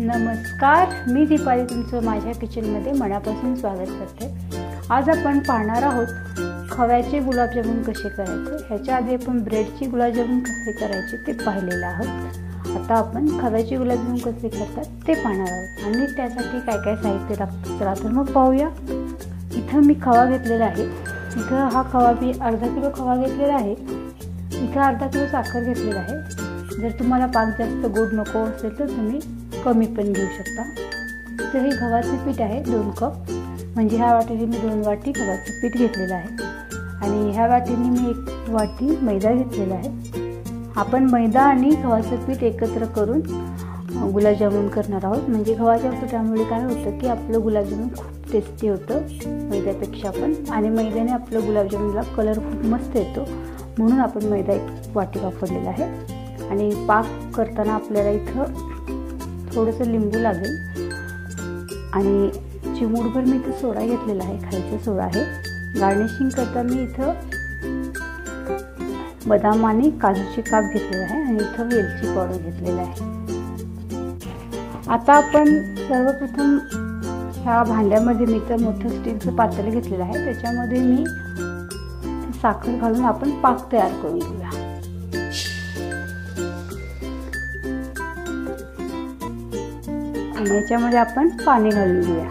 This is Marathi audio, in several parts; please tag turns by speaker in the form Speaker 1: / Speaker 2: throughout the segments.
Speaker 1: नमस्कार, मी दीपाली तुमचं माझ्या किचनमध्ये मनापासून स्वागत करते। आज आपण पाहणार आहोत खव्याचे गुलाबजामुन कसे करायचे। ह्याच्या आधी आपण ब्रेडचे गुलाबजामुन कसे करायचे ते पाहिलेले आहोत। आता आपण खव्याचे गुलाबजामुन कसे करतात ते पाहणार आहोत आणि त्यासाठी काय काय साहित्य लागतं चला तर मग पाहूया। इथं मी खवा घेतलेला आहे। इथं हा खवा मी अर्धा किलो खवा घेतलेला आहे। इथं अर्धा किलो साखर घेतलेला आहे। जर तुम्हाला पाक जास्त गोड नको असेल तर तुम्ही कमी पण घेऊ शकता। तर हे गव्हाचे पीठ आहे 2 कप, म्हणजे ह्या वाटीने मी 2 वाटी गव्हाचे पीठ घेतलेलं आहे आणि ह्या वाटीने मी 1 वाटी मैदा घेतलेला आहे। आपण मैदा आणि गव्हाचं पीठ एकत्र करून गुलाबजामुन करणार आहोत। म्हणजे गव्हाच्या पिठामुळे काय होतं की आपलं गुलाबजामुन खूप टेस्टी होतं मैद्यापेक्षा पण, आणि मैद्याने आपलं गुलाबजामुनला कलर खूप मस्त येतो, म्हणून आपण मैदा 1 वाटी वापरलेला आहे। आणि पाक करताना आपल्याला इथं थोडंसं लिंबू लागेल आणि चिमूटभर मी इथं सोडा घेतलेला आहे, खायचा सोडा आहे। गार्निशिंग करता मी इथं बदाम आणि काजूचे काप घेतलेले आहे आणि इथं वेलची पावडर घेतलेला आहे। आता आपण सर्वप्रथम ह्या भांड्यामध्ये मी इथं मोठं स्टीलचं पातेलं घेतलेलं आहे, त्याच्यामध्ये मी साखर घालून आपण पाक तयार करून घेऊया। आणि याच्यामध्ये आपण पाणी घालून घेऊया।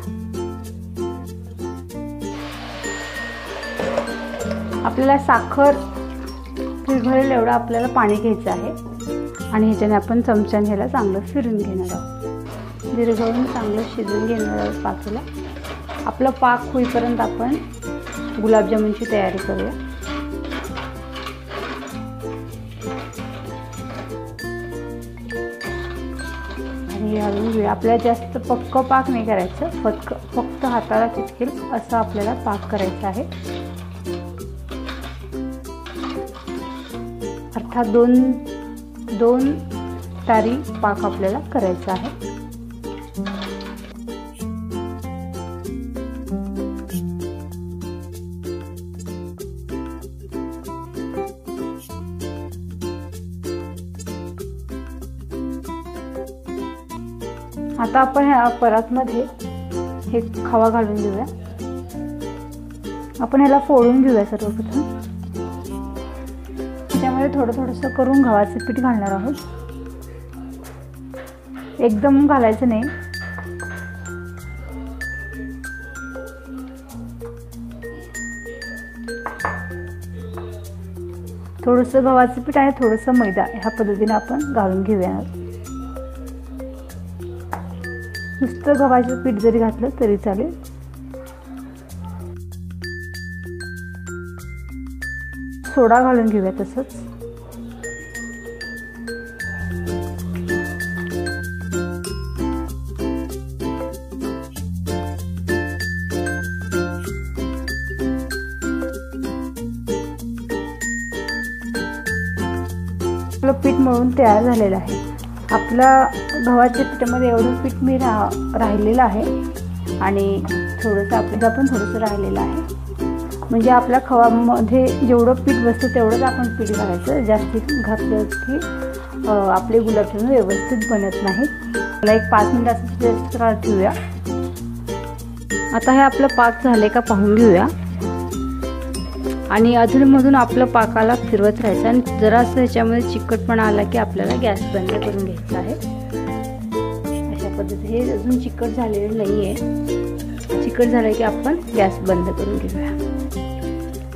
Speaker 1: आपल्याला साखर विरघळेल एवढं आपल्याला पाणी घ्यायचं आहे आणि ह्याच्याने आपण चमच्याने ह्याला चांगलं फिरून घेणार आहोत। विरघळून चांगलं शिजवून घेणार आहोत पाकाला। आपला पाक होईपर्यंत आपण गुलाबजामुनची तयारी करूया। आपल्याला जास्त पक्क पाक नाही करायचं, फक्त हाताला चिटकेल असं आपल्याला पाक करायचा आहे। अर्थात दोन तारी पाक आपल्याला करायचा आहे। आता आपण ह्या परातमध्ये हे खवा घालून घेऊया। आपण ह्याला फोडून घेऊया सर्वप्रथम। त्याच्यामध्ये थोडंसं करून गव्हाचे पीठ घालणार आहोत, एकदम घालायचं नाही। थोडंसं गव्हाचं पीठ आणि थोडंसं मैदा ह्या पद्धतीने आपण घालून घेऊया। नुसतं गव्हाचं पीठ जरी घातलं तरी चालेल। सोडा घालून घेऊया तसंच। आपलं पीठ मळून तयार झालेलं आहे। आपला गव्हाच्या पिठामध्ये एवढं पीठ मी राहिलेलं आहे आणि थोडंसं आपल्याला पण थोडंसं राहिलेलं आहे। म्हणजे आपल्या खवामध्ये जेवढं पीठ बसतं तेवढंच आपण पीठ घालायचं, जास्तीत घातलं की आपले गुलाबजामुन व्यवस्थित बनत नाही। मला 5 मिनिट असं रेस्ट करायला ठेवूया। आता हे आपलं पाक झाले का पाहून घेऊया आणि अधूनमधून आपलं पाकाला फिरवत राहायचं आणि जरासं ह्याच्यामध्ये चिकटपणा आला की आपल्याला गॅस बंद करून घ्यायचा आहे। अशा पद्धतीने हे अजून चिकट झालेलं नाही आहे। चिकट झालं की आपण गॅस बंद करून घेऊया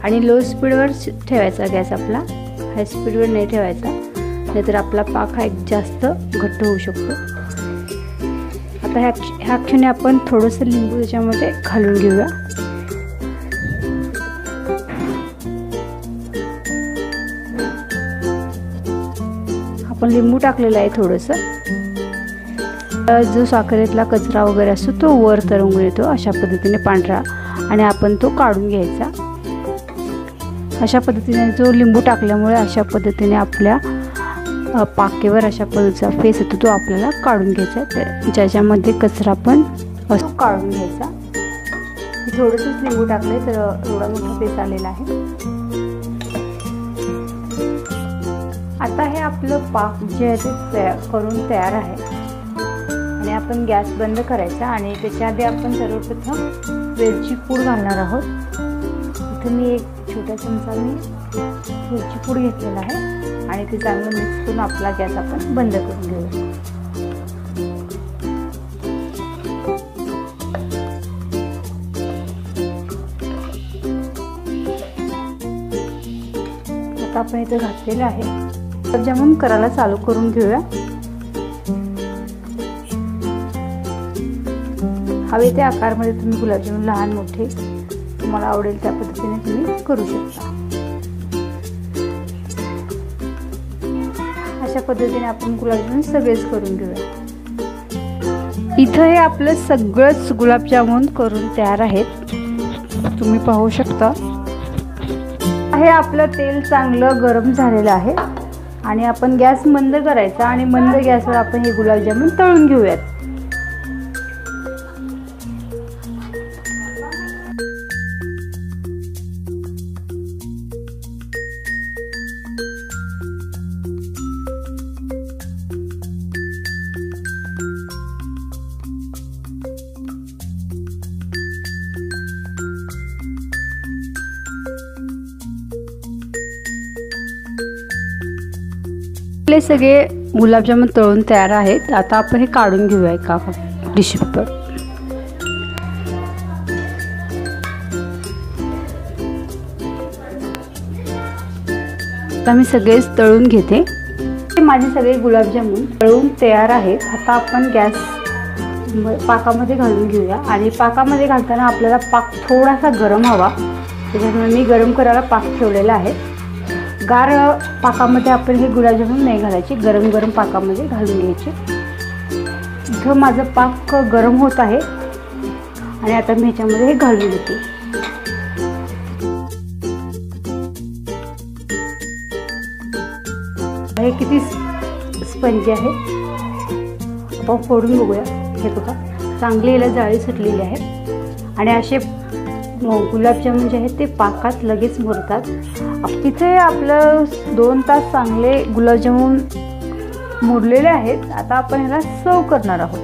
Speaker 1: आणि लो स्पीडवर ठेवायचा गॅस आपला, हाय स्पीडवर नाही ठेवायचा, नाहीतर आपला पाक हा जास्त घट्ट होऊ शकतो। आता ह्या क्षणी आपण थोडंसं लिंबू त्याच्यामध्ये घालून घेऊया। आपण लिंबू टाकलेला आहे थोडंसं, जो साखरेतला कचरा वगैरे असतो तो वर तरंगून येतो अशा पद्धतीने पांढरा, आणि आपण तो काढून घ्यायचा। अशा पद्धतीने जो लिंबू टाकल्यामुळे अशा पद्धतीने आपल्या पाकेवर अशा पद्धतीचा फेस येतो तो आपल्याला काढून घ्यायचा, ज्याच्यामध्ये कचरा पण असतो काढून घ्यायचा। थोडंसंच लिंबू टाकले तर एवढा मोठा फेस आलेला आहे। आता हे आपलं पाक जे आहे ते करून तयार आहे। आणि आपण गॅस बंद करायचा आणि त्याच्या आधी आपण सर्वप्रथम वेलची पूड घालणार आहोत। इथे मी एक छोटा चमचा वेलची पूड घेतलेला आहे आणि ते चांगलं मिक्स करून आपला गॅस आपण बंद करून घेऊया। आता आपण इथे घातलेलं आहे। गुलाबजामुन करायला चालू करून घेऊया। हवे त्या आकारमध्ये तुम्ही गुलाबजामुन लहान मोठे तुम्हाला आवडेल त्या पद्धतीने तुम्ही करू शकता। अशा पद्धतीने आपण गुलाबजामुन सगळेच करून घेऊया। इथं हे आपलं सगळंच गुलाबजामुन करून तयार आहेत, तुम्ही पाहू शकता। हे आपलं तेल चांगलं गरम झालेलं आहे आणि आपण गॅस मंद करायचा आणि मंद गॅसवर आपण हे गुलाबजामुन तळून घेऊयात। आपले सगळे गुलाबजामुन तळून तयार आहेत। आता आपण हे काढून घेऊया एका डिशवर। आता मी सगळेच तळून घेते। माझे सगळे गुलाबजामुन तळून तयार आहेत। आता आपण गॅस पाकामध्ये घालून घेऊया आणि पाकामध्ये घालताना आपल्याला पाक थोडासा गरम हवा, त्याच्यामुळे मी गरम करायला पाक ठेवलेला आहे। गार पाकामध्ये आपण हे गुलाबजामुन नाही घालायचे, गरम गरम पाकामध्ये घालून घ्यायचे। इथं माझं पाक गरम होत आहे आणि आता मी ह्याच्यामध्ये हे घालून घेते। हे किती स्पंजी आहे, आपण फोडून बघूया। हे बघा चांगली याला जाळी सुटलेली आहे आणि असे गुलाबजामुन जे आहेत ते पाकात लगेच मुरतात। तिथे आपलं 2 तास चांगले गुलाबजामुन मुरलेले आहेत। आता आपण ह्याला सर्व करणार आहोत।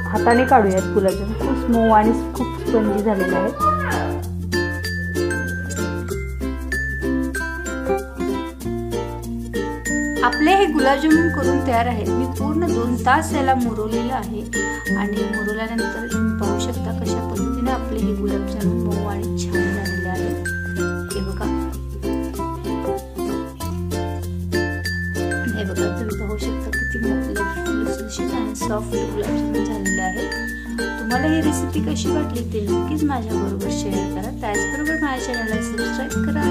Speaker 1: हाताने काढूयात गुलाबजामुन, खूप मऊ आणि खूप स्पंजी झालेले आहेत। आपले हे गुलाबजामुन करून तयार आहेत। मी पूर्ण 2 तास याला मुरवलेलं आहे आणि मुरवल्यानंतर तुम्ही पाहू शकता कशा पद्धतीने आपले हे गुलाबजामुन मऊ आणि छान झालेले आहेत। हे बघा, तुम्ही पाहू शकता किती लुसलुशीत आणि सॉफ्ट गुलाबजामुन झालेले आहेत। तुम्हाला ही रेसिपी कशी वाटली ते नक्कीच माझ्याबरोबर शेअर करा। त्याचबरोबर माझ्या चॅनलला सबस्क्राईब करा,